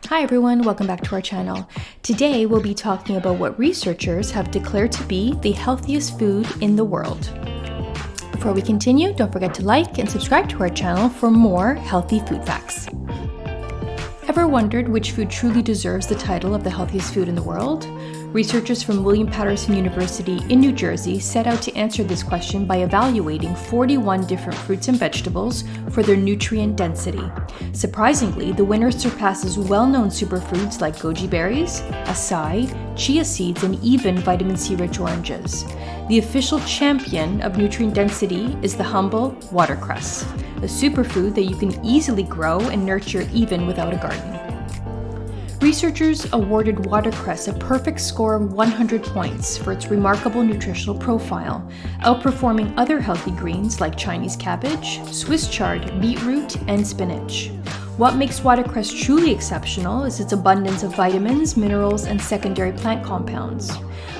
Hi everyone, welcome back to our channel. Today we'll be talking about what researchers have declared to be the healthiest food in the world. Before we continue, don't forget to like and subscribe to our channel for more healthy food facts. Ever wondered which food truly deserves the title of the healthiest food in the world? Researchers from William Paterson University in New Jersey set out to answer this question by evaluating 41 different fruits and vegetables for their nutrient density. Surprisingly, the winner surpasses well-known superfoods like goji berries, açaí, chia seeds, and even vitamin C-rich oranges. The official champion of nutrient density is the humble watercress, a superfood that you can easily grow and nurture even without a garden. Researchers awarded watercress a perfect score of 100 points for its remarkable nutritional profile, outperforming other healthy greens like Chinese cabbage, Swiss chard, beetroot, and spinach. What makes watercress truly exceptional is its abundance of vitamins, minerals, and secondary plant compounds.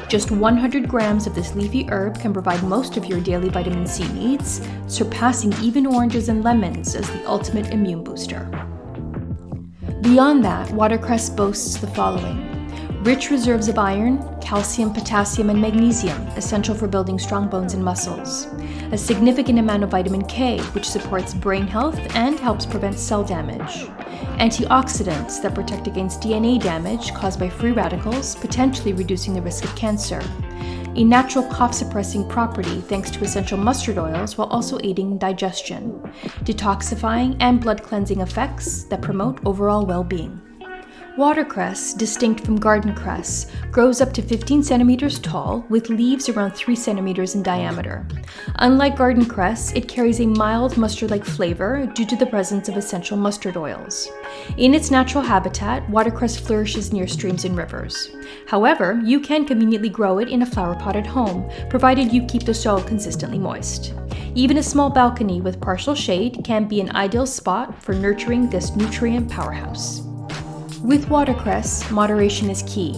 Just 100 grams of this leafy herb can provide most of your daily vitamin C needs, surpassing even oranges and lemons as the ultimate immune booster. Beyond that, watercress boasts the following: rich reserves of iron, calcium, potassium, and magnesium, essential for building strong bones and muscles. A significant amount of vitamin K, which supports brain health and helps prevent cell damage. Antioxidants that protect against DNA damage caused by free radicals, potentially reducing the risk of cancer. A natural cough-suppressing property thanks to essential mustard oils while also aiding digestion. Detoxifying and blood-cleansing effects that promote overall well-being. Watercress, distinct from garden cress, grows up to 15 centimeters tall with leaves around 3 centimeters in diameter. Unlike garden cress, it carries a mild mustard-like flavor due to the presence of essential mustard oils. In its natural habitat, watercress flourishes near streams and rivers. However, you can conveniently grow it in a flower pot at home, provided you keep the soil consistently moist. Even a small balcony with partial shade can be an ideal spot for nurturing this nutrient powerhouse. With watercress, moderation is key.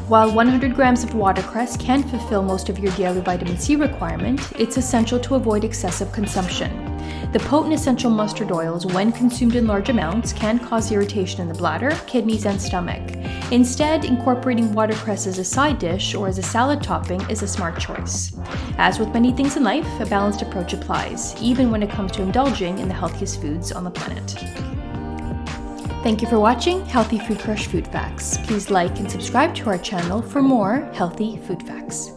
While 100 grams of watercress can fulfill most of your daily vitamin C requirement, it's essential to avoid excessive consumption. The potent essential mustard oils, when consumed in large amounts, can cause irritation in the bladder, kidneys, and stomach. Instead, incorporating watercress as a side dish or as a salad topping is a smart choice. As with many things in life, a balanced approach applies, even when it comes to indulging in the healthiest foods on the planet. Thank you for watching Healthy Food Crush Food Facts. Please like and subscribe to our channel for more healthy food facts.